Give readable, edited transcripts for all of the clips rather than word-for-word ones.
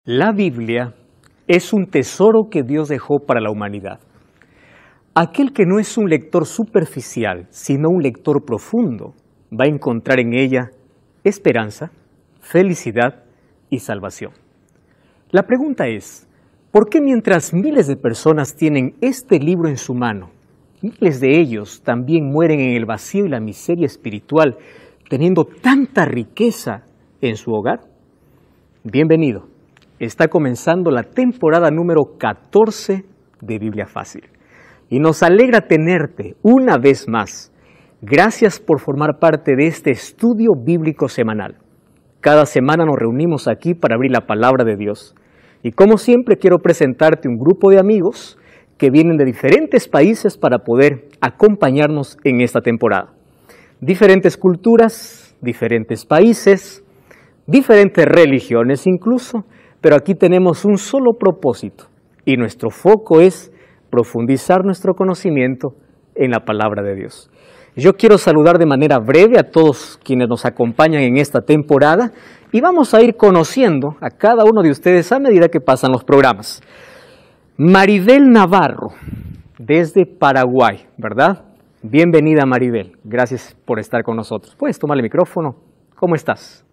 La Biblia es un tesoro que Dios dejó para la humanidad. Aquel que no es un lector superficial, sino un lector profundo, va a encontrar en ella esperanza, felicidad y salvación. La pregunta es, ¿por qué mientras miles de personas tienen este libro en su mano, miles de ellos también mueren en el vacío y la miseria espiritual, teniendo tanta riqueza en su hogar? Bienvenido. Está comenzando la temporada número 14 de Biblia Fácil. Y nos alegra tenerte una vez más. Gracias por formar parte de este estudio bíblico semanal. Cada semana nos reunimos aquí para abrir la palabra de Dios. Y como siempre quiero presentarte un grupo de amigos que vienen de diferentes países para poder acompañarnos en esta temporada. Diferentes culturas, diferentes países, diferentes religiones incluso, pero aquí tenemos un solo propósito y nuestro foco es profundizar nuestro conocimiento en la palabra de Dios. Yo quiero saludar de manera breve a todos quienes nos acompañan en esta temporada y vamos a ir conociendo a cada uno de ustedes a medida que pasan los programas. Maribel Navarro, desde Paraguay, ¿verdad? Bienvenida, Maribel. Gracias por estar con nosotros. ¿Puedes tomar el micrófono? ¿Cómo estás?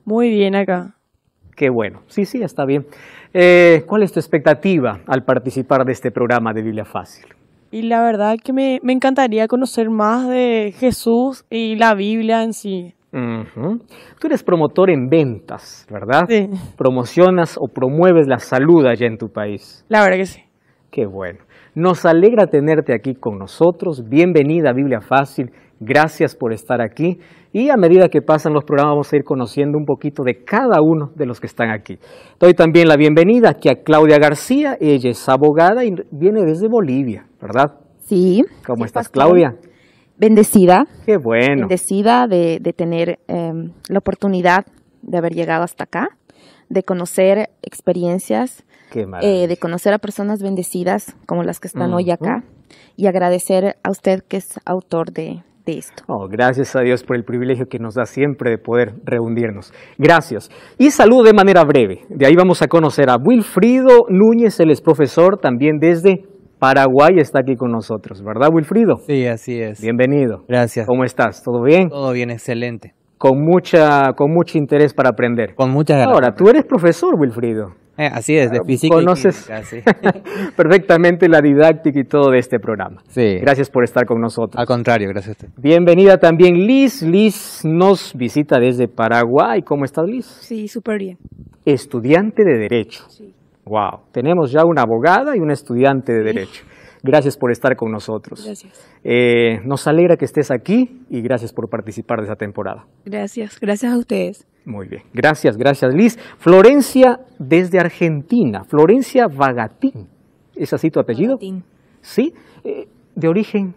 Muy bien acá. Qué bueno. Sí, está bien. ¿Cuál es tu expectativa al participar de este programa de Biblia Fácil? Y la verdad que me encantaría conocer más de Jesús y la Biblia en sí. Tú eres promotor en ventas, ¿verdad? Sí. Promocionas o promueves la salud allá en tu país. La verdad que sí. Qué bueno. Nos alegra tenerte aquí con nosotros. Bienvenida a Biblia Fácil. Gracias por estar aquí. Y a medida que pasan los programas vamos a ir conociendo un poquito de cada uno de los que están aquí. Doy también la bienvenida aquí a Claudia García. Ella es abogada y viene desde Bolivia, ¿verdad? Sí. ¿Cómo sí, estás, pastor. Claudia? Bendecida. Qué bueno. Bendecida de tener la oportunidad de haber llegado hasta acá, de conocer experiencias, Qué maravilla. de conocer a personas bendecidas como las que están hoy acá y agradecer a usted que es autor de esto. Oh, gracias a Dios por el privilegio que nos da siempre de poder reunirnos. Gracias. Y saludo de manera breve. De ahí vamos a conocer a Wilfrido Núñez, él es profesor también desde Paraguay, está aquí con nosotros, ¿verdad, Wilfrido? Sí, así es. Bienvenido. Gracias. ¿Cómo estás? ¿Todo bien? Todo bien, excelente. Con mucho interés para aprender. Con muchas ganas. Ahora, tú eres profesor, Wilfrido. Así es, de física Conoces y química, sí. perfectamente la didáctica y todo de este programa. Sí. Gracias por estar con nosotros. Al contrario, gracias a usted. Bienvenida también Liz. Liz nos visita desde Paraguay. ¿Cómo estás, Liz? Sí, súper bien. Estudiante de Derecho. Sí. Wow. Tenemos ya una abogada y una estudiante de Derecho. Gracias por estar con nosotros. Gracias. Nos alegra que estés aquí y gracias por participar de esa temporada. Gracias a ustedes. Muy bien. Gracias Liz. Florencia desde Argentina. Florencia Vagatín. ¿Es así tu apellido? Vagatín. Sí. De origen.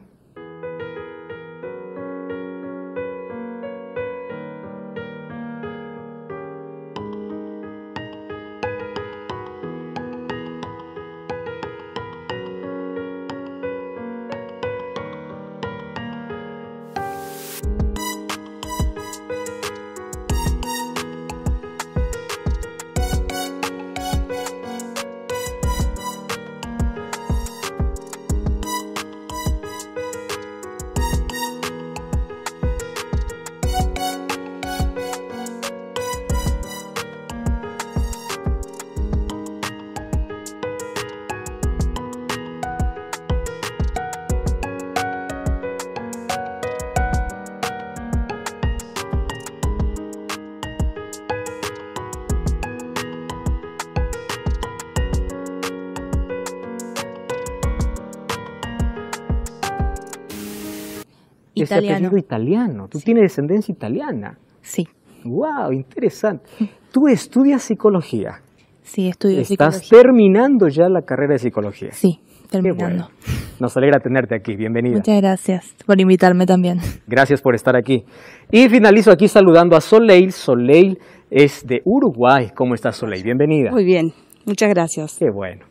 Ese apellido italiano. Tú tienes descendencia italiana. Sí. Wow, interesante. Tú estudias psicología. Sí, estudio Estás psicología. terminando ya la carrera de psicología. Sí, Qué terminando. bueno. Nos alegra tenerte aquí. Bienvenida. Muchas gracias por invitarme también. Gracias por estar aquí. Y finalizo aquí saludando a Soleil. Soleil es de Uruguay. ¿Cómo estás, Soleil? Bienvenida. Muy bien, muchas gracias. Qué bueno.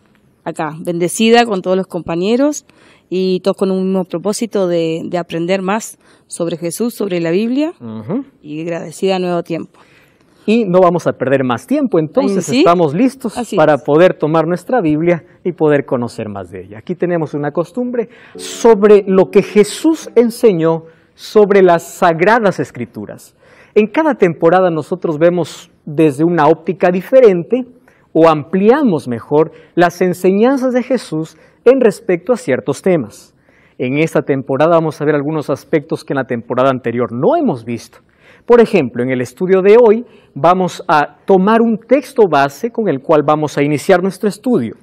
Acá, bendecida con todos los compañeros y todos con un mismo propósito de aprender más sobre Jesús, sobre la Biblia y agradecida a Nuevo Tiempo. Y no vamos a perder más tiempo, entonces ¿Sí? estamos listos Así para es. poder tomar nuestra Biblia y poder conocer más de ella. Aquí tenemos una costumbre sobre lo que Jesús enseñó sobre las Sagradas Escrituras. En cada temporada nosotros vemos desde una óptica diferente o ampliamos mejor las enseñanzas de Jesús en respecto a ciertos temas. En esta temporada vamos a ver algunos aspectos que en la temporada anterior no hemos visto. Por ejemplo, en el estudio de hoy vamos a tomar un texto base con el cual vamos a iniciar nuestro estudio.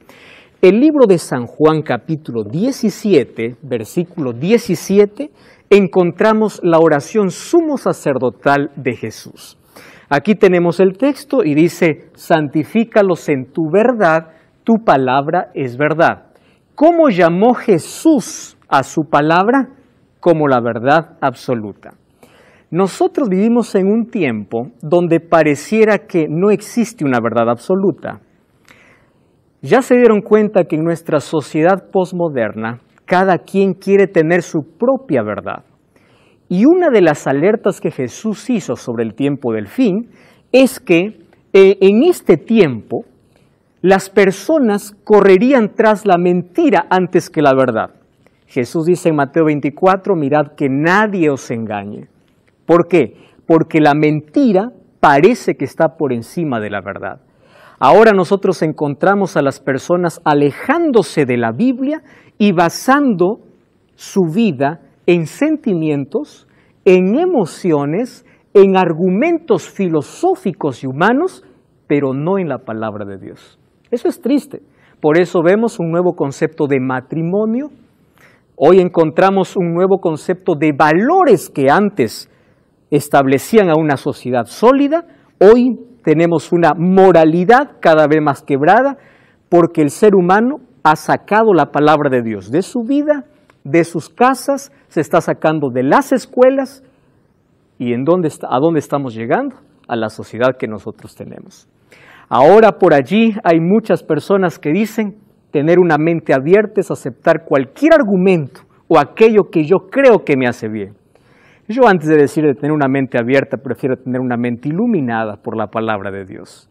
El libro de San Juan, capítulo 17, versículo 17, encontramos la oración sumo sacerdotal de Jesús. Aquí tenemos el texto y dice, santifícalos en tu verdad, tu palabra es verdad. ¿Cómo llamó Jesús a su palabra? Como la verdad absoluta. Nosotros vivimos en un tiempo donde pareciera que no existe una verdad absoluta. Ya se dieron cuenta que en nuestra sociedad posmoderna, cada quien quiere tener su propia verdad. Y una de las alertas que Jesús hizo sobre el tiempo del fin es que en este tiempo las personas correrían tras la mentira antes que la verdad. Jesús dice en Mateo 24, mirad que nadie os engañe. ¿Por qué? Porque la mentira parece que está por encima de la verdad. Ahora nosotros encontramos a las personas alejándose de la Biblia y basando su vida en sentimientos, en emociones, en argumentos filosóficos y humanos, pero no en la palabra de Dios. Eso es triste. Por eso vemos un nuevo concepto de matrimonio. Hoy encontramos un nuevo concepto de valores que antes establecían a una sociedad sólida. Hoy tenemos una moralidad cada vez más quebrada porque el ser humano ha sacado la palabra de Dios de su vida, de sus casas, se está sacando de las escuelas. ¿Y a dónde estamos llegando? A la sociedad que nosotros tenemos. Ahora por allí hay muchas personas que dicen tener una mente abierta es aceptar cualquier argumento o aquello que yo creo que me hace bien. Yo antes de decir de tener una mente abierta, prefiero tener una mente iluminada por la palabra de Dios.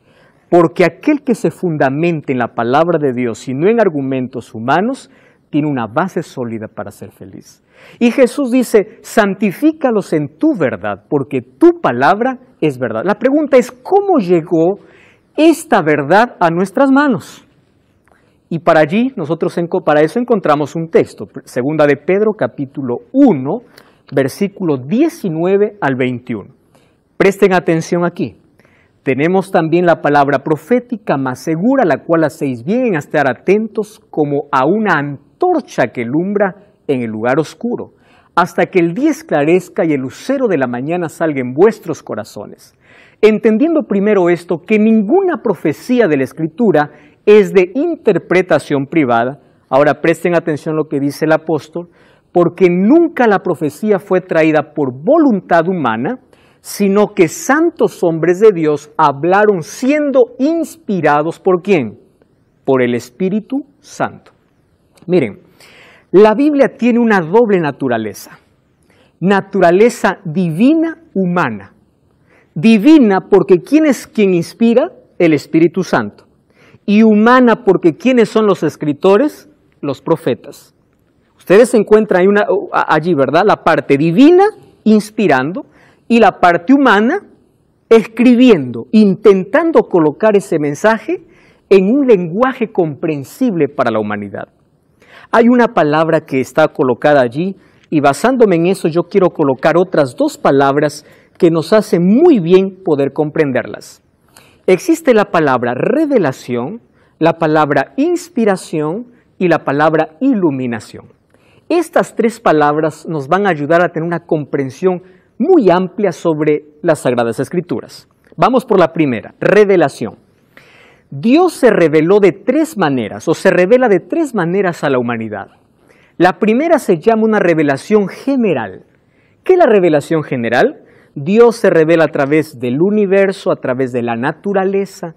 Porque aquel que se fundamenta en la palabra de Dios y no en argumentos humanos, tiene una base sólida para ser feliz. Y Jesús dice, santifícalos en tu verdad, porque tu palabra es verdad. La pregunta es, ¿cómo llegó esta verdad a nuestras manos? Y para eso encontramos un texto, segunda de Pedro, capítulo 1, versículo 19 al 21. Presten atención aquí. Tenemos también la palabra profética más segura, la cual hacéis bien en estar atentos como a una antorcha que alumbra en el lugar oscuro, hasta que el día esclarezca y el lucero de la mañana salga en vuestros corazones. Entendiendo primero esto, que ninguna profecía de la Escritura es de interpretación privada. Ahora presten atención a lo que dice el apóstol, porque nunca la profecía fue traída por voluntad humana, sino que santos hombres de Dios hablaron siendo inspirados ¿por quién? Por el Espíritu Santo. Miren, la Biblia tiene una doble naturaleza. Naturaleza divina, humana. Divina porque ¿quién es quien inspira? El Espíritu Santo. Y humana porque ¿quiénes son los escritores? Los profetas. Ustedes se encuentran allí, ¿verdad? La parte divina, inspirando, y la parte humana, escribiendo, intentando colocar ese mensaje en un lenguaje comprensible para la humanidad. Hay una palabra que está colocada allí, y basándome en eso yo quiero colocar otras dos palabras que nos hacen muy bien poder comprenderlas. Existe la palabra revelación, la palabra inspiración y la palabra iluminación. Estas tres palabras nos van a ayudar a tener una comprensión muy amplia sobre las Sagradas Escrituras. Vamos por la primera, revelación. Dios se reveló de tres maneras, o se revela de tres maneras a la humanidad. La primera se llama una revelación general. ¿Qué es la revelación general? Dios se revela a través del universo, a través de la naturaleza.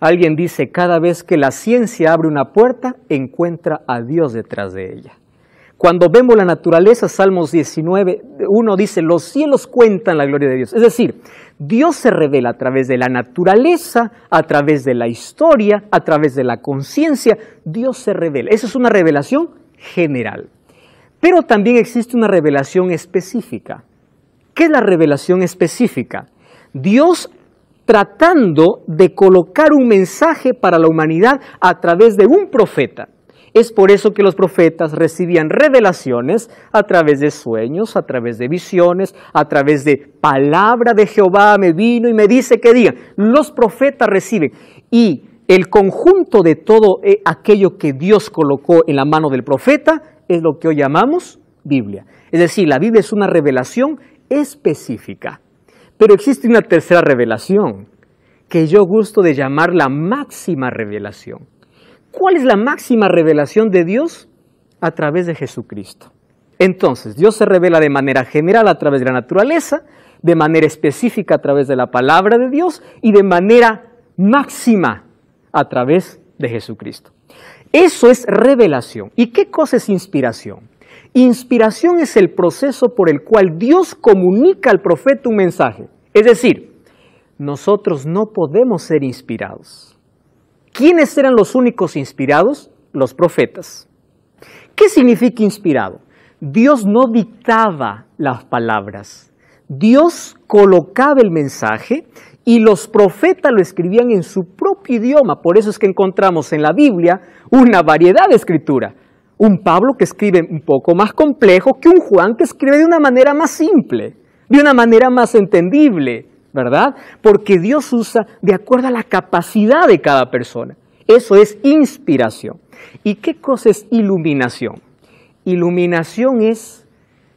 Alguien dice, cada vez que la ciencia abre una puerta, encuentra a Dios detrás de ella. Cuando vemos la naturaleza, Salmos 19, 1 dice, los cielos cuentan la gloria de Dios. Es decir, Dios se revela a través de la naturaleza, a través de la historia, a través de la conciencia. Dios se revela. Esa es una revelación general. Pero también existe una revelación específica. ¿Qué es la revelación específica? Dios tratando de colocar un mensaje para la humanidad a través de un profeta. Es por eso que los profetas recibían revelaciones a través de sueños, a través de visiones, a través de palabra de Jehová me vino y me dice que digan. Los profetas reciben. Y el conjunto de todo aquello que Dios colocó en la mano del profeta es lo que hoy llamamos Biblia. Es decir, la Biblia es una revelación específica. Pero existe una tercera revelación que yo gusto de llamar la máxima revelación. ¿Cuál es la máxima revelación de Dios? A través de Jesucristo. Entonces, Dios se revela de manera general a través de la naturaleza, de manera específica a través de la palabra de Dios y de manera máxima a través de Jesucristo. Eso es revelación. ¿Y qué cosa es inspiración? Inspiración es el proceso por el cual Dios comunica al profeta un mensaje. Es decir, nosotros no podemos ser inspirados. ¿Quiénes eran los únicos inspirados? Los profetas. ¿Qué significa inspirado? Dios no dictaba las palabras. Dios colocaba el mensaje y los profetas lo escribían en su propio idioma. Por eso es que encontramos en la Biblia una variedad de escritura. Un Pablo que escribe un poco más complejo que un Juan que escribe de una manera más simple, de una manera más entendible, ¿verdad? Porque Dios usa de acuerdo a la capacidad de cada persona. Eso es inspiración. ¿Y qué cosa es iluminación? Iluminación es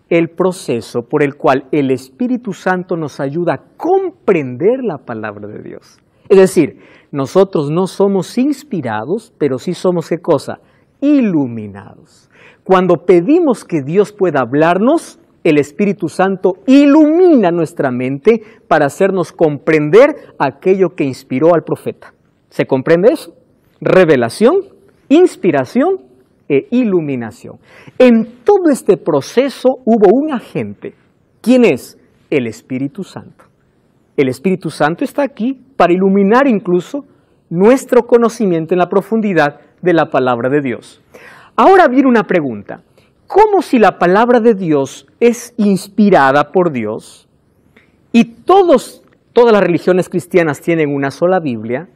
el proceso por el cual el Espíritu Santo nos ayuda a comprender la palabra de Dios. Es decir, nosotros no somos inspirados, pero sí somos, ¿qué cosa? Iluminados. Cuando pedimos que Dios pueda hablarnos, el Espíritu Santo ilumina nuestra mente para hacernos comprender aquello que inspiró al profeta. ¿Se comprende eso? Revelación, inspiración e iluminación. En todo este proceso hubo un agente. ¿Quién es? El Espíritu Santo. El Espíritu Santo está aquí para iluminar incluso nuestro conocimiento en la profundidad de la palabra de Dios. Ahora viene una pregunta. ¿Cómo si la palabra de Dios es inspirada por Dios y todas las religiones cristianas tienen una sola Biblia?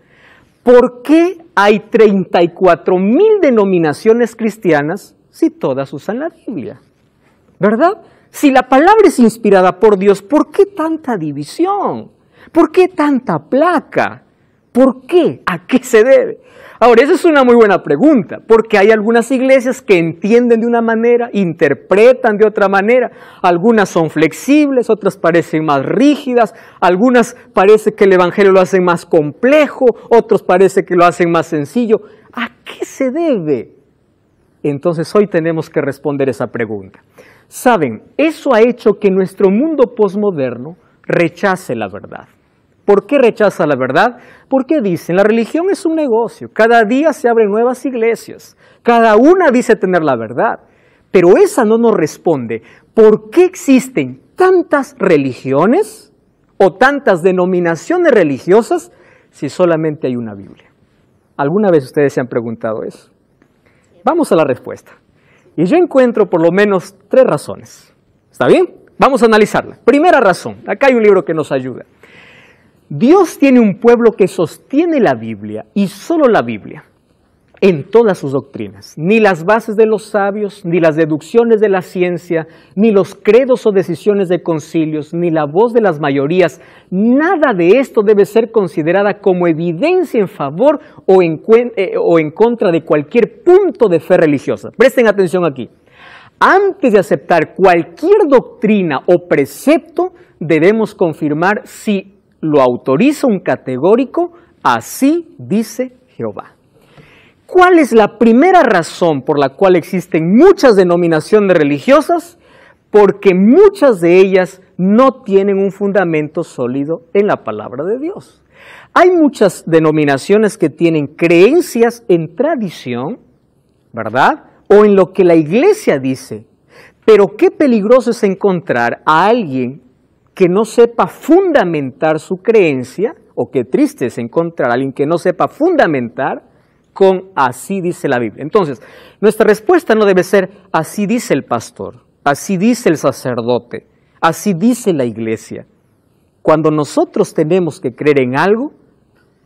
¿Por qué hay 34,000 denominaciones cristianas si todas usan la Biblia? ¿Verdad? Si la palabra es inspirada por Dios, ¿por qué tanta división? ¿Por qué tanta placa? ¿Por qué? ¿A qué se debe? Ahora, esa es una muy buena pregunta, porque hay algunas iglesias que entienden de una manera, interpretan de otra manera. Algunas son flexibles, otras parecen más rígidas, algunas parece que el evangelio lo hacen más complejo, otros parece que lo hacen más sencillo. ¿A qué se debe? Entonces hoy tenemos que responder esa pregunta. Saben, eso ha hecho que nuestro mundo posmoderno rechace la verdad. ¿Por qué rechaza la verdad? Porque dicen, la religión es un negocio, cada día se abren nuevas iglesias, cada una dice tener la verdad, pero esa no nos responde. ¿Por qué existen tantas religiones o tantas denominaciones religiosas si solamente hay una Biblia? ¿Alguna vez ustedes se han preguntado eso? Vamos a la respuesta. Y yo encuentro por lo menos 3 razones. ¿Está bien? Vamos a analizarla. Primera razón, acá hay un libro que nos ayuda. Dios tiene un pueblo que sostiene la Biblia, y solo la Biblia, en todas sus doctrinas. Ni las bases de los sabios, ni las deducciones de la ciencia, ni los credos o decisiones de concilios, ni la voz de las mayorías, nada de esto debe ser considerada como evidencia en favor o en contra de cualquier punto de fe religiosa. Presten atención aquí. Antes de aceptar cualquier doctrina o precepto, debemos confirmar si lo autoriza un categórico, así dice Jehová. ¿Cuál es la primera razón por la cual existen muchas denominaciones religiosas? Porque muchas de ellas no tienen un fundamento sólido en la palabra de Dios. Hay muchas denominaciones que tienen creencias en tradición, ¿verdad? o en lo que la iglesia dice. Pero qué peligroso es encontrar a alguien que no sepa fundamentar su creencia, o qué triste es encontrar a alguien que no sepa fundamentar con así dice la Biblia. Entonces, nuestra respuesta no debe ser así dice el pastor, así dice el sacerdote, así dice la iglesia. Cuando nosotros tenemos que creer en algo,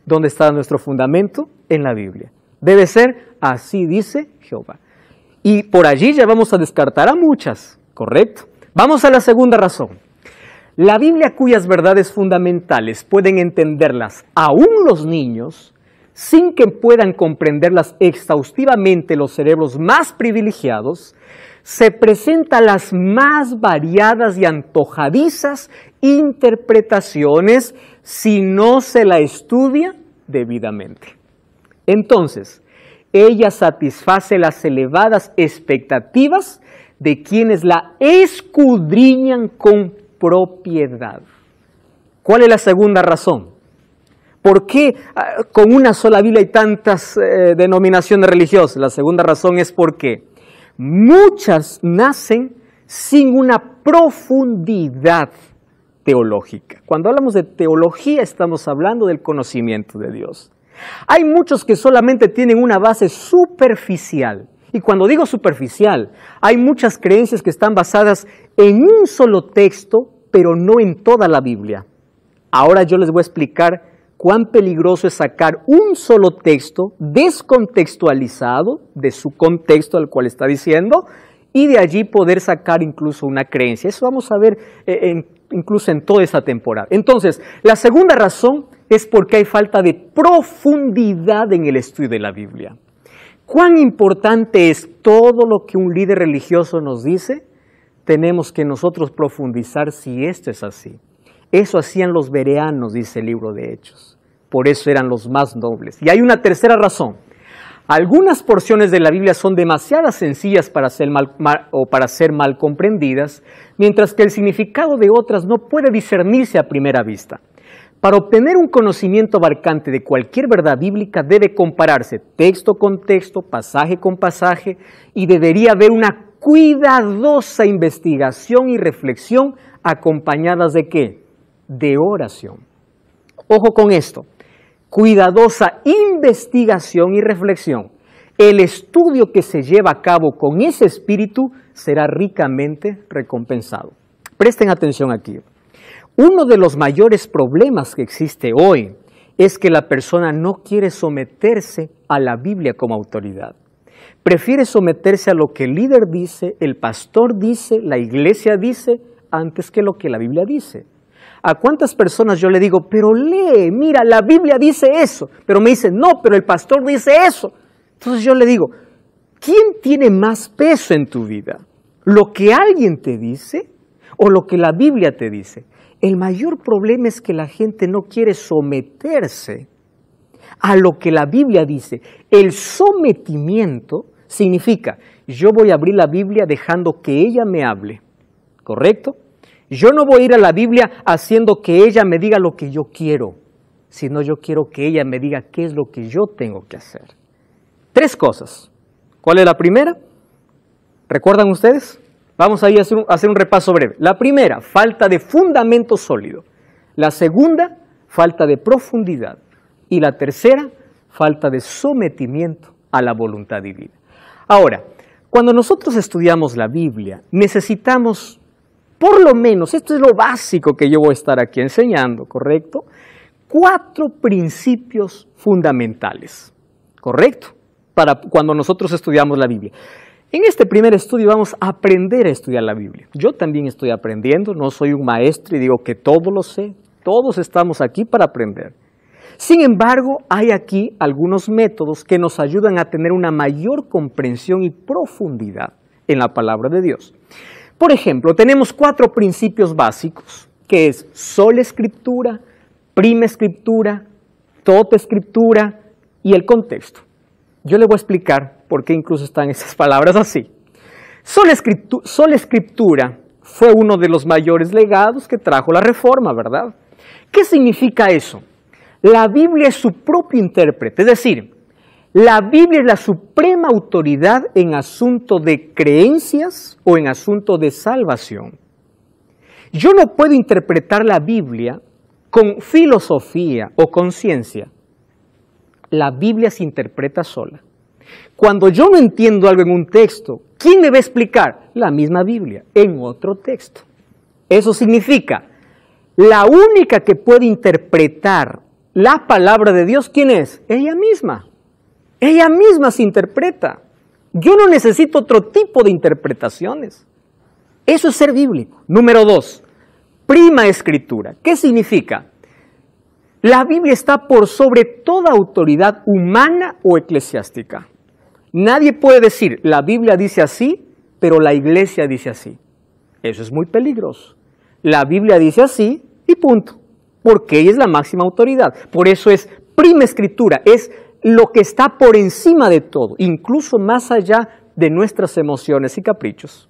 ¿dónde está nuestro fundamento? En la Biblia. Debe ser así dice Jehová. Y por allí ya vamos a descartar a muchas, ¿correcto? Vamos a la segunda razón. La Biblia, cuyas verdades fundamentales pueden entenderlas aún los niños, sin que puedan comprenderlas exhaustivamente los cerebros más privilegiados, se presenta las más variadas y antojadizas interpretaciones si no se la estudia debidamente. Entonces, ella satisface las elevadas expectativas de quienes la escudriñan con propiedad. ¿Cuál es la segunda razón? ¿Por qué con una sola Biblia hay tantas denominaciones religiosas? La segunda razón es porque muchas nacen sin una profundidad teológica. Cuando hablamos de teología estamos hablando del conocimiento de Dios. Hay muchos que solamente tienen una base superficial. Y cuando digo superficial, hay muchas creencias que están basadas en un solo texto, pero no en toda la Biblia. Ahora yo les voy a explicar cuán peligroso es sacar un solo texto descontextualizado de su contexto al cual está diciendo y de allí poder sacar incluso una creencia. Eso vamos a ver incluso en toda esta temporada. Entonces, la segunda razón es porque hay falta de profundidad en el estudio de la Biblia. ¿Cuán importante es todo lo que un líder religioso nos dice? Tenemos que nosotros profundizar si esto es así. Eso hacían los bereanos, dice el libro de Hechos. Por eso eran los más nobles. Y hay una tercera razón. Algunas porciones de la Biblia son demasiado sencillas para ser mal comprendidas, mientras que el significado de otras no puede discernirse a primera vista. Para obtener un conocimiento abarcante de cualquier verdad bíblica debe compararse texto con texto, pasaje con pasaje, y debería haber una cuidadosa investigación y reflexión acompañadas ¿de qué? De oración. Ojo con esto, cuidadosa investigación y reflexión. El estudio que se lleva a cabo con ese espíritu será ricamente recompensado. Presten atención aquí. Uno de los mayores problemas que existe hoy es que la persona no quiere someterse a la Biblia como autoridad. Prefiere someterse a lo que el líder dice, el pastor dice, la iglesia dice, antes que lo que la Biblia dice. ¿A cuántas personas yo le digo, pero lee, mira, la Biblia dice eso? Pero me dice, no, pero el pastor dice eso. Entonces yo le digo, ¿quién tiene más peso en tu vida? ¿Lo que alguien te dice o lo que la Biblia te dice? El mayor problema es que la gente no quiere someterse a lo que la Biblia dice. El sometimiento significa, yo voy a abrir la Biblia dejando que ella me hable, ¿correcto? Yo no voy a ir a la Biblia haciendo que ella me diga lo que yo quiero, sino yo quiero que ella me diga qué es lo que yo tengo que hacer. Tres cosas. ¿Cuál es la primera? ¿Recuerdan ustedes? Vamos a ir a hacer un repaso breve. La primera, falta de fundamento sólido. La segunda, falta de profundidad. Y la tercera, falta de sometimiento a la voluntad divina. Ahora, cuando nosotros estudiamos la Biblia, necesitamos, por lo menos, esto es lo básico que yo voy a estar aquí enseñando, ¿correcto? 4 principios fundamentales, ¿correcto? Para cuando nosotros estudiamos la Biblia. En este primer estudio vamos a aprender a estudiar la Biblia. Yo también estoy aprendiendo, no soy un maestro y digo que todo lo sé. Todos estamos aquí para aprender. Sin embargo, hay aquí algunos métodos que nos ayudan a tener una mayor comprensión y profundidad en la palabra de Dios. Por ejemplo, tenemos 4 principios básicos, que es sola escritura, prima escritura, tota escritura y el contexto. Yo le voy a explicar por qué incluso están esas palabras así. Sola escritura fue uno de los mayores legados que trajo la Reforma, ¿verdad? ¿Qué significa eso? La Biblia es su propio intérprete, es decir, La Biblia es la suprema autoridad en asunto de creencias o en asunto de salvación. Yo no puedo interpretar la Biblia con filosofía o con ciencia. La Biblia se interpreta sola. Cuando yo no entiendo algo en un texto, ¿quién me va a explicar? La misma Biblia, en otro texto. Eso significa, la única que puede interpretar la palabra de Dios, ¿quién es? Ella misma. Ella misma se interpreta. Yo no necesito otro tipo de interpretaciones. Eso es ser bíblico. Número 2, prima escritura. ¿Qué significa? La Biblia está por sobre toda autoridad humana o eclesiástica. Nadie puede decir, la Biblia dice así, pero la iglesia dice así. Eso es muy peligroso. La Biblia dice así y punto. Porque ella es la máxima autoridad. Por eso es prima escritura, es lo que está por encima de todo, incluso más allá de nuestras emociones y caprichos.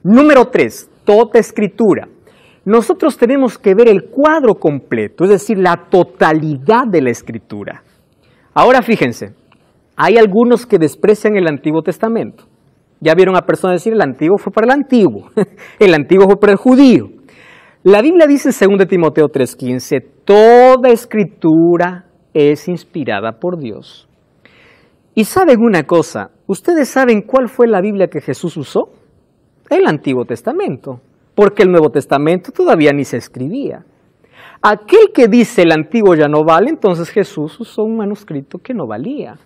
Número 3, toda escritura. Nosotros tenemos que ver el cuadro completo, es decir, la totalidad de la escritura. Ahora fíjense, hay algunos que desprecian el Antiguo Testamento. Ya vieron a personas decir, el Antiguo fue para el Antiguo, el Antiguo fue para el judío. La Biblia dice en 2 Timoteo 3:15, toda escritura es inspirada por Dios. Y saben una cosa, ¿ustedes saben cuál fue la Biblia que Jesús usó? El Antiguo Testamento, porque el Nuevo Testamento todavía ni se escribía. Aquel que dice el Antiguo ya no vale, entonces Jesús usó un manuscrito que no valía.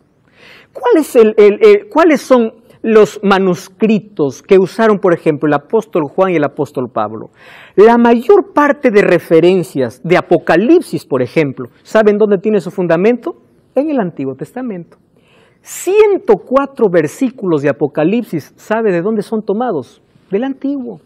¿Cuáles son los manuscritos que usaron, por ejemplo, el apóstol Juan y el apóstol Pablo? La mayor parte de referencias de Apocalipsis, por ejemplo, ¿saben dónde tiene su fundamento? En el Antiguo Testamento. 104 versículos de Apocalipsis, ¿sabe de dónde son tomados? Del Antiguo.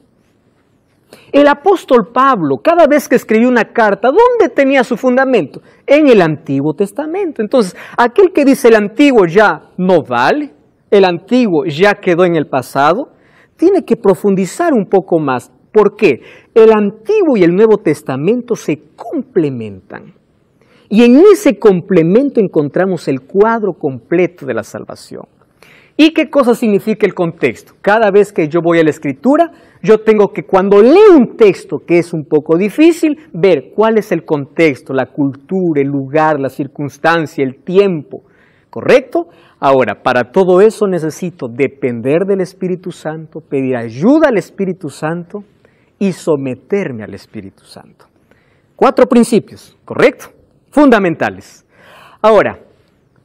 El apóstol Pablo, cada vez que escribió una carta, ¿dónde tenía su fundamento? En el Antiguo Testamento. Entonces, aquel que dice el Antiguo ya no vale, el Antiguo ya quedó en el pasado, tiene que profundizar un poco más. ¿Por qué? El Antiguo y el Nuevo Testamento se complementan. Y en ese complemento encontramos el cuadro completo de la salvación. ¿Y qué cosa significa el contexto? Cada vez que yo voy a la Escritura, yo tengo que, cuando leo un texto que es un poco difícil, ver cuál es el contexto, la cultura, el lugar, la circunstancia, el tiempo. ¿Correcto? Ahora, para todo eso necesito depender del Espíritu Santo, pedir ayuda al Espíritu Santo y someterme al Espíritu Santo. 4 principios, ¿correcto? Fundamentales. Ahora,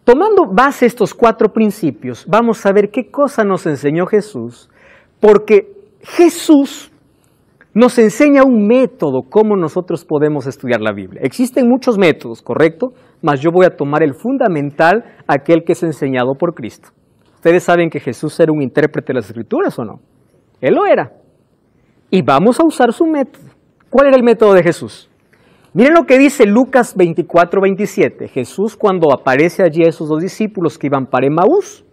tomando base estos 4 principios, vamos a ver qué cosa nos enseñó Jesús, porque Jesús nos enseña un método cómo nosotros podemos estudiar la Biblia. Existen muchos métodos, ¿correcto? Mas yo voy a tomar el fundamental, aquel que es enseñado por Cristo. ¿Ustedes saben que Jesús era un intérprete de las Escrituras o no? Él lo era. Y vamos a usar su método. ¿Cuál era el método de Jesús? Miren lo que dice Lucas 24:27. Jesús, cuando aparece allí a esos 2 discípulos que iban para Emaús,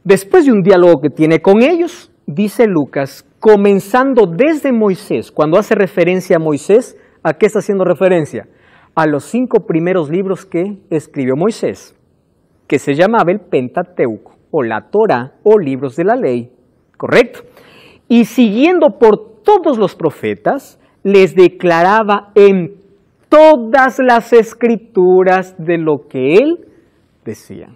después de un diálogo que tiene con ellos, dice Lucas, comenzando desde Moisés, cuando hace referencia a Moisés, ¿a qué está haciendo referencia? A los 5 primeros libros que escribió Moisés, que se llamaba el Pentateuco, o la Torá, o libros de la ley, ¿correcto? Y siguiendo por todos los profetas, les declaraba en todas las escrituras de lo que él decía.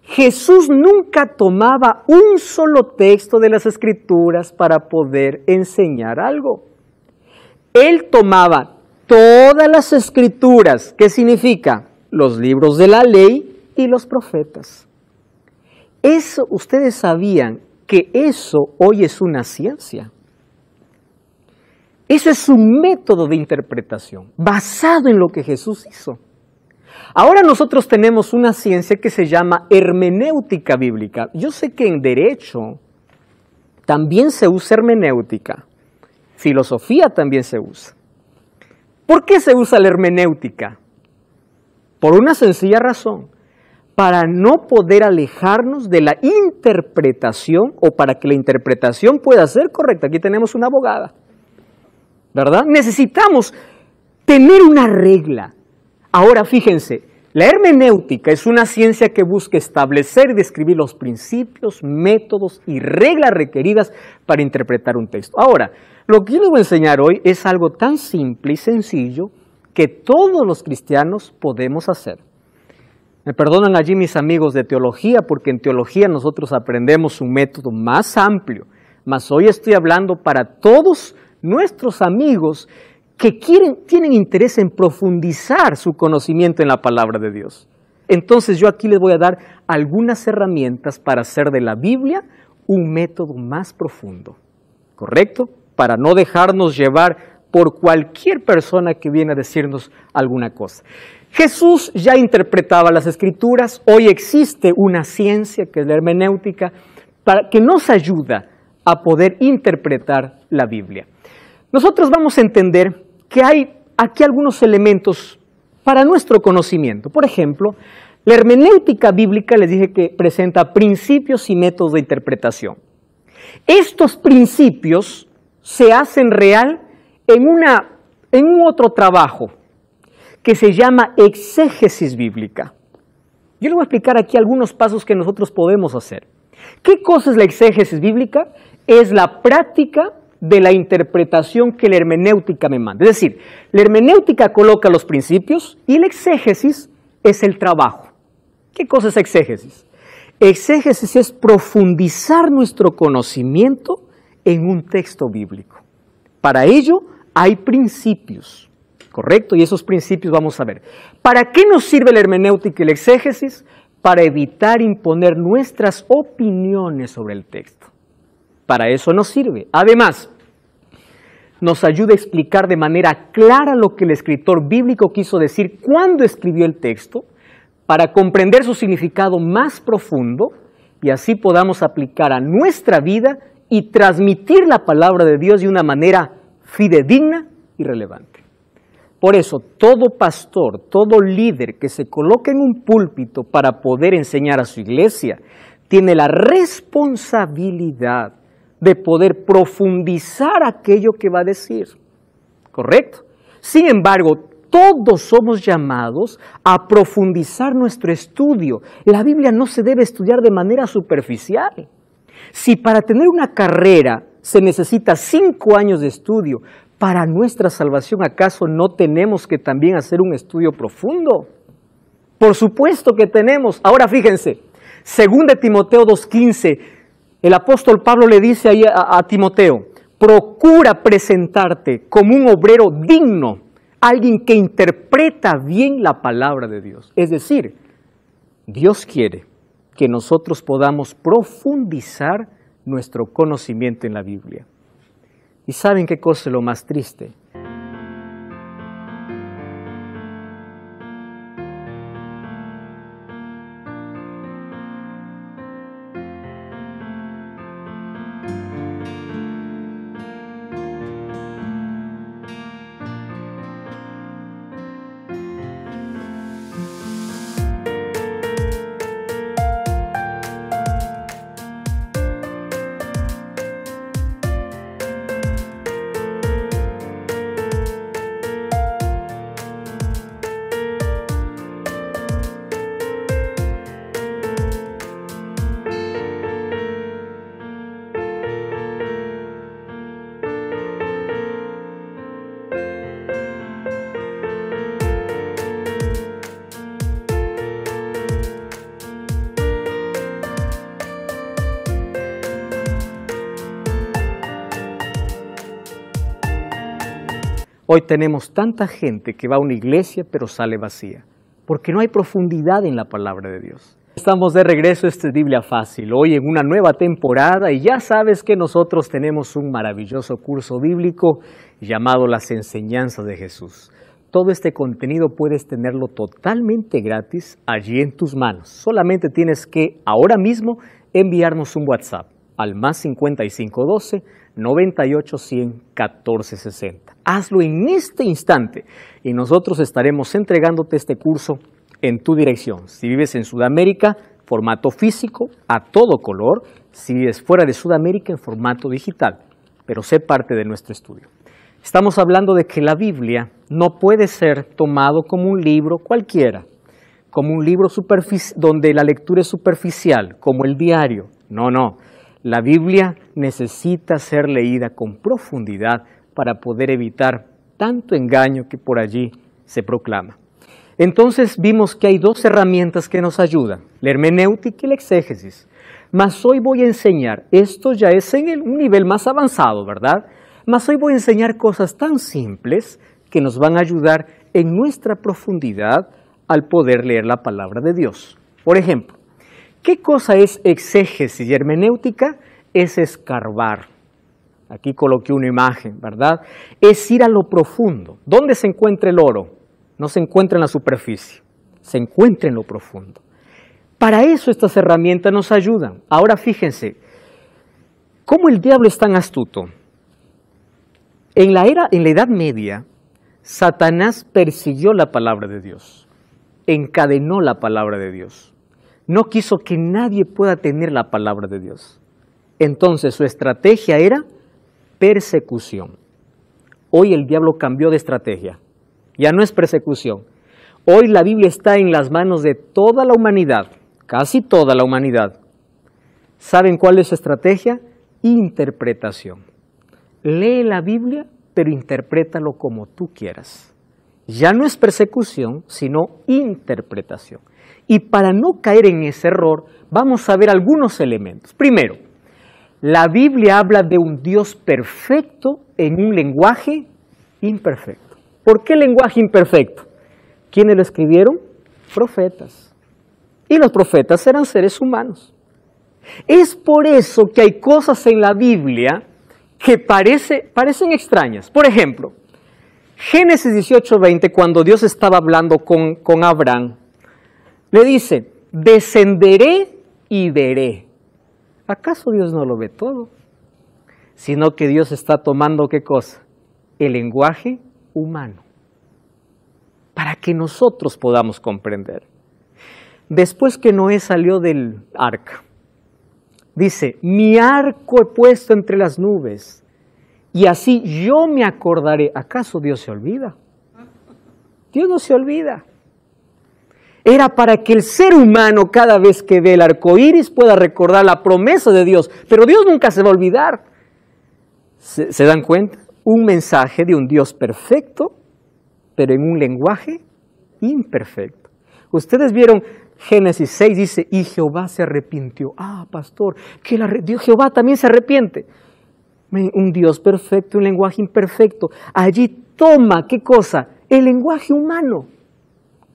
Jesús nunca tomaba un solo texto de las escrituras para poder enseñar algo. Él tomaba todas las escrituras, ¿qué significa? Los libros de la ley y los profetas. Eso, ustedes sabían que eso hoy es una ciencia. Eso es un método de interpretación basado en lo que Jesús hizo. Ahora nosotros tenemos una ciencia que se llama hermenéutica bíblica. Yo sé que en derecho también se usa hermenéutica. Filosofía también se usa. ¿Por qué se usa la hermenéutica? Por una sencilla razón. Para no poder alejarnos de la interpretación o para que la interpretación pueda ser correcta. Aquí tenemos una abogada, ¿verdad? Necesitamos tener una regla. Ahora fíjense, La hermenéutica es una ciencia que busca establecer y describir los principios, métodos y reglas requeridas para interpretar un texto. Ahora, lo que yo les voy a enseñar hoy es algo tan simple y sencillo que todos los cristianos podemos hacer. Me perdonan allí mis amigos de teología, porque en teología nosotros aprendemos un método más amplio, mas hoy estoy hablando para todos nuestros amigos que tienen interés en profundizar su conocimiento en la palabra de Dios. Entonces yo aquí les voy a dar algunas herramientas para hacer de la Biblia un método más profundo, ¿correcto? Para no dejarnos llevar por cualquier persona que viene a decirnos alguna cosa. Jesús ya interpretaba las Escrituras, hoy existe una ciencia que es la hermenéutica que nos ayuda a poder interpretar la Biblia. Nosotros vamos a entender que hay aquí algunos elementos para nuestro conocimiento. Por ejemplo, la hermenéutica bíblica, les dije que presenta principios y métodos de interpretación. Estos principios se hacen real en un otro trabajo que se llama exégesis bíblica. Yo les voy a explicar aquí algunos pasos que nosotros podemos hacer. ¿Qué cosa es la exégesis bíblica? Es la práctica de la interpretación que la hermenéutica me manda. Es decir, la hermenéutica coloca los principios y la exégesis es el trabajo. ¿Qué cosa es exégesis? Exégesis es profundizar nuestro conocimiento en un texto bíblico. Para ello hay principios, ¿correcto? Y esos principios vamos a ver. ¿Para qué nos sirve la hermenéutica y la exégesis? Para evitar imponer nuestras opiniones sobre el texto. Para eso nos sirve. Además, nos ayuda a explicar de manera clara lo que el escritor bíblico quiso decir cuando escribió el texto, para comprender su significado más profundo y así podamos aplicar a nuestra vida y transmitir la palabra de Dios de una manera fidedigna y relevante. Por eso, todo pastor, todo líder que se coloque en un púlpito para poder enseñar a su iglesia, tiene la responsabilidad de poder profundizar aquello que va a decir, ¿correcto? Sin embargo, todos somos llamados a profundizar nuestro estudio. La Biblia no se debe estudiar de manera superficial. Si para tener una carrera se necesita 5 años de estudio, para nuestra salvación, ¿acaso no tenemos que también hacer un estudio profundo? Por supuesto que tenemos. Ahora fíjense, 2 Timoteo 2:15, el apóstol Pablo le dice ahí a Timoteo, procura presentarte como un obrero digno, alguien que interpreta bien la palabra de Dios. Es decir, Dios quiere que nosotros podamos profundizar nuestro conocimiento en la Biblia. ¿Y saben qué cosa es lo más triste? Hoy tenemos tanta gente que va a una iglesia pero sale vacía, porque no hay profundidad en la palabra de Dios. Estamos de regreso, esta es Biblia Fácil, hoy en una nueva temporada y ya sabes que nosotros tenemos un maravilloso curso bíblico llamado Las Enseñanzas de Jesús. Todo este contenido puedes tenerlo totalmente gratis allí en tus manos. Solamente tienes que ahora mismo enviarnos un WhatsApp al +5512 98 100 14 60. Hazlo en este instante y nosotros estaremos entregándote este curso en tu dirección. Si vives en Sudamérica, formato físico, a todo color. Si vives fuera de Sudamérica, en formato digital. Pero sé parte de nuestro estudio. Estamos hablando de que la Biblia no puede ser tomado como un libro cualquiera. como un libro donde la lectura es superficial, como el diario. No, no. La Biblia necesita ser leída con profundidad para poder evitar tanto engaño que por allí se proclama. Entonces vimos que hay dos herramientas que nos ayudan, la hermenéutica y la exégesis. Mas hoy voy a enseñar, esto ya es en un nivel más avanzado, ¿verdad? Mas hoy voy a enseñar cosas tan simples que nos van a ayudar en nuestra profundidad al poder leer la palabra de Dios. Por ejemplo, ¿qué cosa es exégesis y hermenéutica? Es escarbar. Aquí coloqué una imagen, ¿verdad? Es ir a lo profundo. ¿Dónde se encuentra el oro? No se encuentra en la superficie, se encuentra en lo profundo. Para eso estas herramientas nos ayudan. Ahora fíjense, ¿cómo el diablo es tan astuto? En la Edad Media, Satanás persiguió la palabra de Dios, encadenó la palabra de Dios. No quiso que nadie pueda tener la palabra de Dios. Entonces su estrategia era persecución. Hoy el diablo cambió de estrategia. Ya no es persecución. Hoy la Biblia está en las manos de toda la humanidad, casi toda la humanidad. ¿Saben cuál es su estrategia? Interpretación. Lee la Biblia, pero interprétalo como tú quieras. Ya no es persecución, sino interpretación. Y para no caer en ese error, vamos a ver algunos elementos. Primero, la Biblia habla de un Dios perfecto en un lenguaje imperfecto. ¿Por qué lenguaje imperfecto? ¿Quiénes lo escribieron? Profetas. Y los profetas eran seres humanos. Es por eso que hay cosas en la Biblia que parecen extrañas. Por ejemplo, Génesis 18:20, cuando Dios estaba hablando con Abraham, le dice, descenderé y veré. ¿Acaso Dios no lo ve todo? Sino que Dios está tomando, ¿qué cosa? El lenguaje humano, para que nosotros podamos comprender. Después que Noé salió del arca, dice, mi arco he puesto entre las nubes, y así yo me acordaré. ¿Acaso Dios se olvida? Dios no se olvida. Era para que el ser humano cada vez que ve el arco iris pueda recordar la promesa de Dios, pero Dios nunca se va a olvidar. ¿Se dan cuenta? Un mensaje de un Dios perfecto, pero en un lenguaje imperfecto. Ustedes vieron Génesis 6, dice, y Jehová se arrepintió. Ah, pastor, que Jehová también se arrepiente. Un Dios perfecto, un lenguaje imperfecto. Allí toma, ¿qué cosa? El lenguaje humano.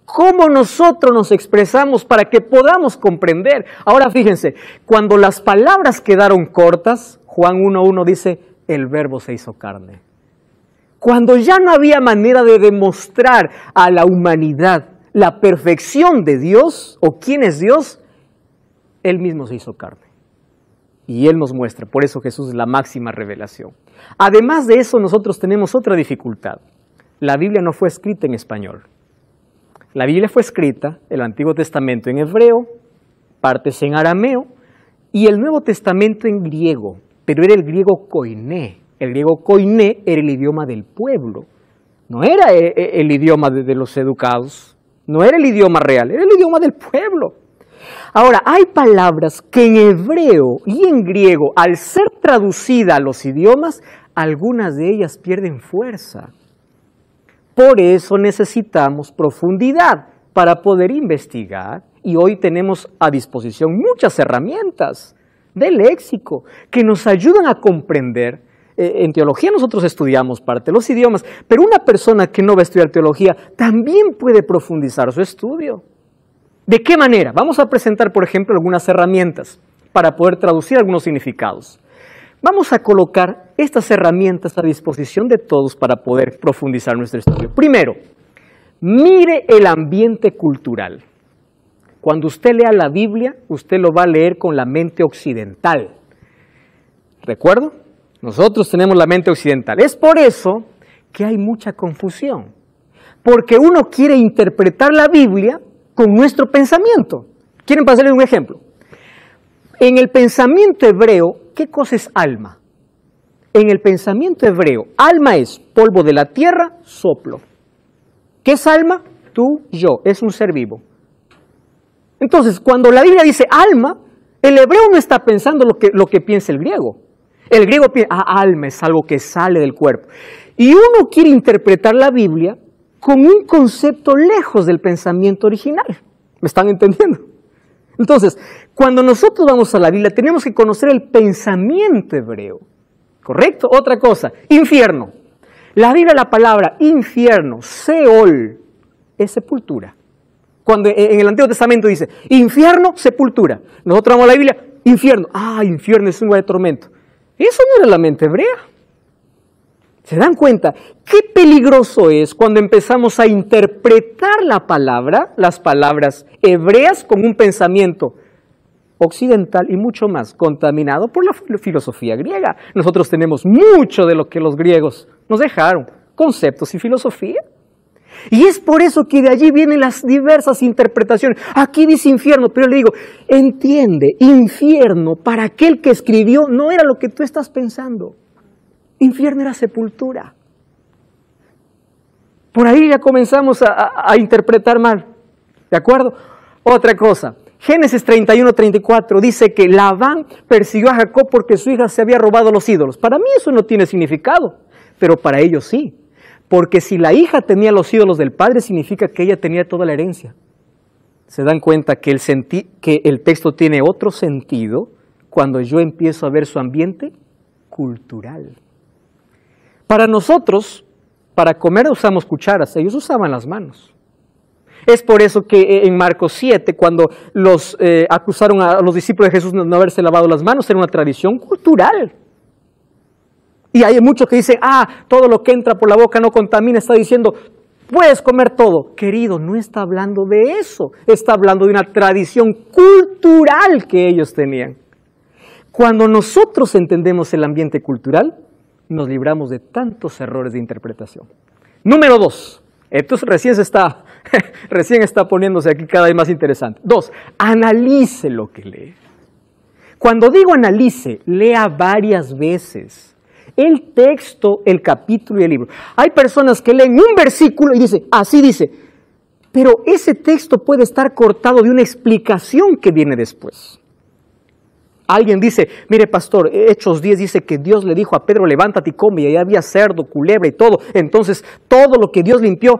¿Cómo nosotros nos expresamos para que podamos comprender? Ahora fíjense, cuando las palabras quedaron cortas, Juan 1:1 dice, el verbo se hizo carne. Cuando ya no había manera de demostrar a la humanidad la perfección de Dios o quién es Dios, Él mismo se hizo carne. Y Él nos muestra, por eso Jesús es la máxima revelación. Además de eso, nosotros tenemos otra dificultad. La Biblia no fue escrita en español. La Biblia fue escrita, el Antiguo Testamento en hebreo, partes en arameo y el Nuevo Testamento en griego. Pero era el griego koiné. El griego koiné era el idioma del pueblo. No era el idioma de los educados. No era el idioma real, era el idioma del pueblo. Ahora, hay palabras que en hebreo y en griego, al ser traducidas a los idiomas, algunas de ellas pierden fuerza. Por eso necesitamos profundidad para poder investigar. Y hoy tenemos a disposición muchas herramientas de léxico que nos ayudan a comprender. En teología nosotros estudiamos parte de los idiomas, pero una persona que no va a estudiar teología también puede profundizar su estudio. ¿De qué manera? Vamos a presentar, por ejemplo, algunas herramientas para poder traducir algunos significados. Vamos a colocar estas herramientas a disposición de todos para poder profundizar nuestro estudio. Primero, mire el ambiente cultural. Cuando usted lea la Biblia, usted lo va a leer con la mente occidental. ¿Recuerdo? Nosotros tenemos la mente occidental. Es por eso que hay mucha confusión. Porque uno quiere interpretar la Biblia con nuestro pensamiento. ¿Quieren pasarles un ejemplo? En el pensamiento hebreo, ¿qué cosa es alma? En el pensamiento hebreo, alma es polvo de la tierra, soplo. ¿Qué es alma? Tú, yo, es un ser vivo. Entonces, cuando la Biblia dice alma, el hebreo no está pensando lo que piensa el griego. El griego piensa, alma es algo que sale del cuerpo. Y uno quiere interpretar la Biblia con un concepto lejos del pensamiento original. ¿Me están entendiendo? Entonces, cuando nosotros vamos a la Biblia, tenemos que conocer el pensamiento hebreo. ¿Correcto? Otra cosa, infierno. La Biblia, la palabra infierno, Seol, es sepultura. Cuando en el Antiguo Testamento dice, infierno, sepultura. Nosotros vamos a la Biblia, infierno. Infierno es un lugar de tormento. Eso no era la mente hebrea. ¿Se dan cuenta? Qué peligroso es cuando empezamos a interpretar las palabras hebreas con un pensamiento occidental y mucho más contaminado por la filosofía griega. Nosotros tenemos mucho de lo que los griegos nos dejaron, conceptos y filosofía. Y es por eso que de allí vienen las diversas interpretaciones. Aquí dice infierno, pero yo le digo, entiende, infierno para aquel que escribió no era lo que tú estás pensando. Infierno era sepultura. Por ahí ya comenzamos a interpretar mal. ¿De acuerdo? Otra cosa. Génesis 31-34 dice que Labán persiguió a Jacob porque su hija se había robado los ídolos. Para mí eso no tiene significado, pero para ellos sí. Porque si la hija tenía los ídolos del padre, significa que ella tenía toda la herencia. ¿Se dan cuenta que el texto tiene otro sentido cuando yo empiezo a ver su ambiente cultural? Para nosotros, para comer usamos cucharas, ellos usaban las manos. Es por eso que en Marcos 7, cuando los acusaron a los discípulos de Jesús de no haberse lavado las manos, era una tradición cultural. Y hay muchos que dicen, todo lo que entra por la boca no contamina, está diciendo, puedes comer todo. Querido, no está hablando de eso, está hablando de una tradición cultural que ellos tenían. Cuando nosotros entendemos el ambiente cultural, nos libramos de tantos errores de interpretación. Número 2, entonces recién está poniéndose aquí cada vez más interesante. 2, analice lo que lee. Cuando digo analice, lea varias veces el texto, el capítulo y el libro. Hay personas que leen un versículo y dicen, así dice, pero ese texto puede estar cortado de una explicación que viene después. Alguien dice, mire pastor, Hechos 10 dice que Dios le dijo a Pedro, levántate y come, y ahí había cerdo, culebra y todo. Entonces, todo lo que Dios limpió,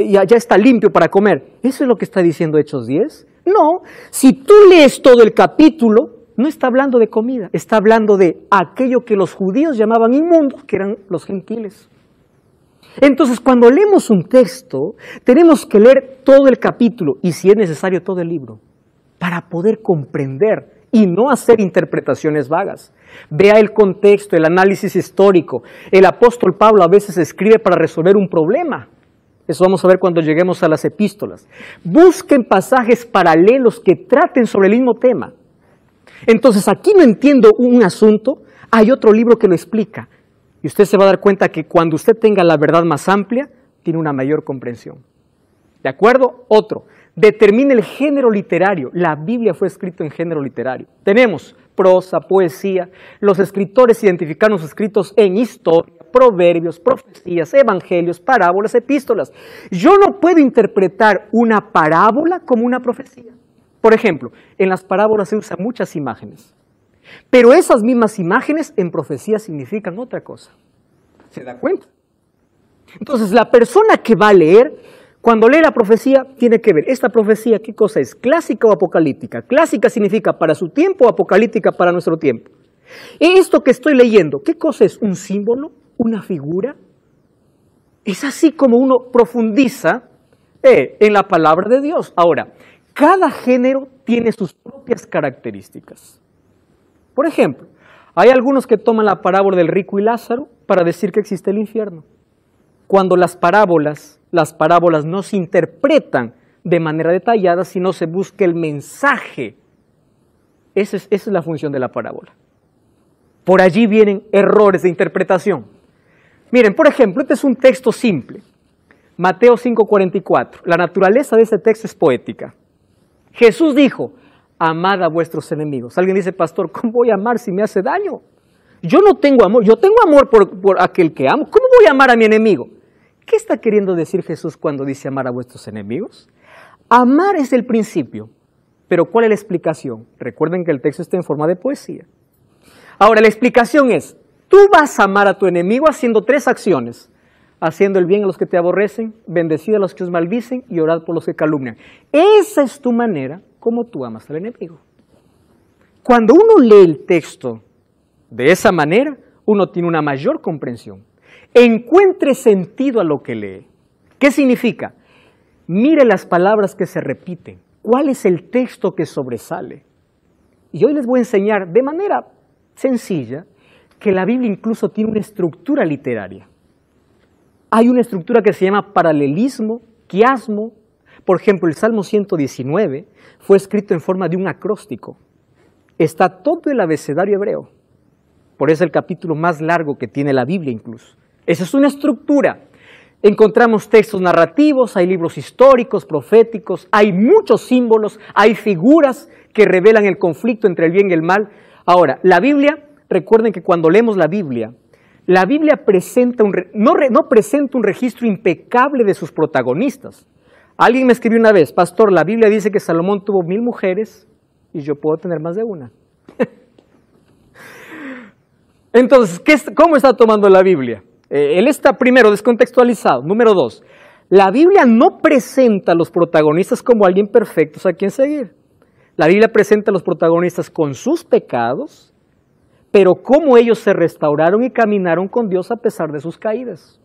ya está limpio para comer. ¿Eso es lo que está diciendo Hechos 10? No, si tú lees todo el capítulo, no está hablando de comida, está hablando de aquello que los judíos llamaban inmundo, que eran los gentiles. Entonces, cuando leemos un texto, tenemos que leer todo el capítulo, y si es necesario todo el libro, para poder comprender y no hacer interpretaciones vagas. Vea el contexto, el análisis histórico. El apóstol Pablo a veces escribe para resolver un problema. Eso vamos a ver cuando lleguemos a las epístolas. Busquen pasajes paralelos que traten sobre el mismo tema. Entonces, aquí no entiendo un asunto, hay otro libro que lo explica. Y usted se va a dar cuenta que cuando usted tenga la verdad más amplia, tiene una mayor comprensión. ¿De acuerdo? Otro. Determine el género literario. La Biblia fue escrita en género literario. Tenemos prosa, poesía. Los escritores identificaron sus escritos en historia, proverbios, profecías, evangelios, parábolas, epístolas. Yo no puedo interpretar una parábola como una profecía. Por ejemplo, en las parábolas se usan muchas imágenes. Pero esas mismas imágenes en profecía significan otra cosa. ¿Se da cuenta? Entonces, la persona que va a leer, cuando lee la profecía, tiene que ver, esta profecía, ¿qué cosa es? ¿Clásica o apocalíptica? Clásica significa para su tiempo, apocalíptica para nuestro tiempo. Esto que estoy leyendo, ¿qué cosa es? ¿Un símbolo? ¿Una figura? Es así como uno profundiza en la palabra de Dios. Ahora, cada género tiene sus propias características. Por ejemplo, hay algunos que toman la parábola del rico y Lázaro para decir que existe el infierno. Cuando las parábolas no se interpretan de manera detallada, sino se busca el mensaje. Esa es la función de la parábola. Por allí vienen errores de interpretación. Miren, por ejemplo, este es un texto simple. Mateo 5:44. La naturaleza de este texto es poética. Jesús dijo, amad a vuestros enemigos. Alguien dice, pastor, ¿cómo voy a amar si me hace daño? Yo no tengo amor, yo tengo amor por aquel que amo. ¿Cómo voy a amar a mi enemigo? ¿Qué está queriendo decir Jesús cuando dice amar a vuestros enemigos? Amar es el principio, Pero ¿cuál es la explicación? Recuerden que el texto está en forma de poesía. Ahora, la explicación es, tú vas a amar a tu enemigo haciendo 3 acciones. Haciendo el bien a los que te aborrecen, bendecid a los que os maldicen y orad por los que calumnian. Esa es tu manera como tú amas al enemigo. Cuando uno lee el texto de esa manera, uno tiene una mayor comprensión. Encuentre sentido a lo que lee. ¿Qué significa? Mire las palabras que se repiten. ¿Cuál es el texto que sobresale? Y hoy les voy a enseñar de manera sencilla que la Biblia incluso tiene una estructura literaria. Hay una estructura que se llama paralelismo, quiasmo. Por ejemplo, el Salmo 119 fue escrito en forma de un acróstico. Está todo el abecedario hebreo. Por eso es el capítulo más largo que tiene la Biblia incluso. Esa es una estructura. Encontramos textos narrativos, hay libros históricos, proféticos, hay muchos símbolos, hay figuras que revelan el conflicto entre el bien y el mal. Ahora, la Biblia, recuerden que cuando leemos la Biblia presenta no presenta un registro impecable de sus protagonistas. Alguien me escribió una vez, pastor, la Biblia dice que Salomón tuvo 1000 mujeres y yo puedo tener más de una. Entonces, ¿cómo está tomando la Biblia? Él está primero descontextualizado. Número 2, la Biblia no presenta a los protagonistas como alguien perfectos a quien seguir. La Biblia presenta a los protagonistas con sus pecados, pero cómo ellos se restauraron y caminaron con Dios a pesar de sus caídas.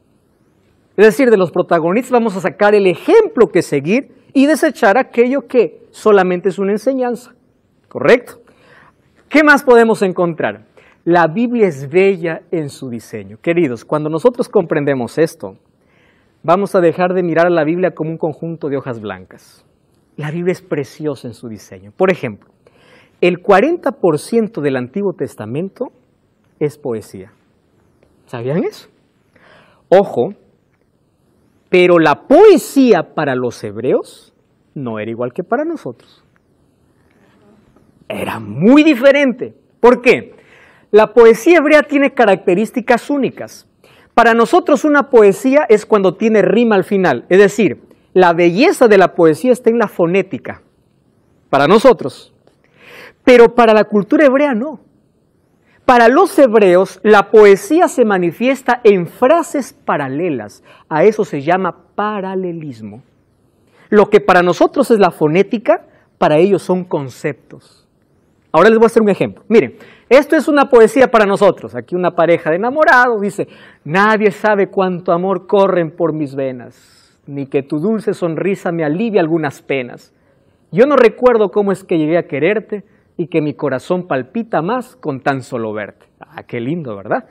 Es decir, de los protagonistas vamos a sacar el ejemplo que seguir y desechar aquello que solamente es una enseñanza. ¿Correcto? ¿Qué más podemos encontrar? La Biblia es bella en su diseño. Queridos, cuando nosotros comprendemos esto, vamos a dejar de mirar a la Biblia como un conjunto de hojas blancas. La Biblia es preciosa en su diseño. Por ejemplo, el 40% del Antiguo Testamento es poesía. ¿Sabían eso? Ojo, pero la poesía para los hebreos no era igual que para nosotros. Era muy diferente. ¿Por qué? La poesía hebrea tiene características únicas. Para nosotros una poesía es cuando tiene rima al final. Es decir, la belleza de la poesía está en la fonética. Para nosotros. Pero para la cultura hebrea no. Para los hebreos, la poesía se manifiesta en frases paralelas. A eso se llama paralelismo. Lo que para nosotros es la fonética, para ellos son conceptos. Ahora les voy a hacer un ejemplo. Miren, esto es una poesía para nosotros. Aquí una pareja de enamorados dice: nadie sabe cuánto amor corren por mis venas, ni que tu dulce sonrisa me alivia algunas penas. Yo no recuerdo cómo es que llegué a quererte, y que mi corazón palpita más con tan solo verte. Ah, qué lindo, ¿verdad?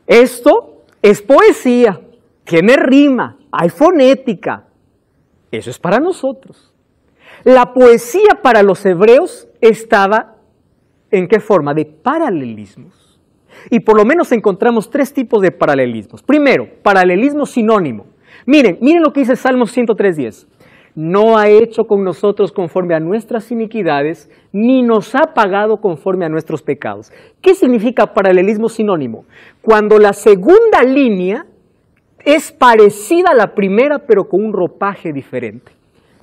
Esto es poesía, tiene rima, hay fonética. Eso es para nosotros. La poesía para los hebreos estaba, ¿en qué forma? De paralelismos. Y por lo menos encontramos 3 tipos de paralelismos. Primero, paralelismo sinónimo. Miren lo que dice Salmos 103:10. No ha hecho con nosotros conforme a nuestras iniquidades, ni nos ha pagado conforme a nuestros pecados. ¿Qué significa paralelismo sinónimo? Cuando la segunda línea es parecida a la primera, pero con un ropaje diferente.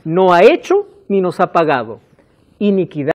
No ha hecho ni nos ha pagado. Iniquidad.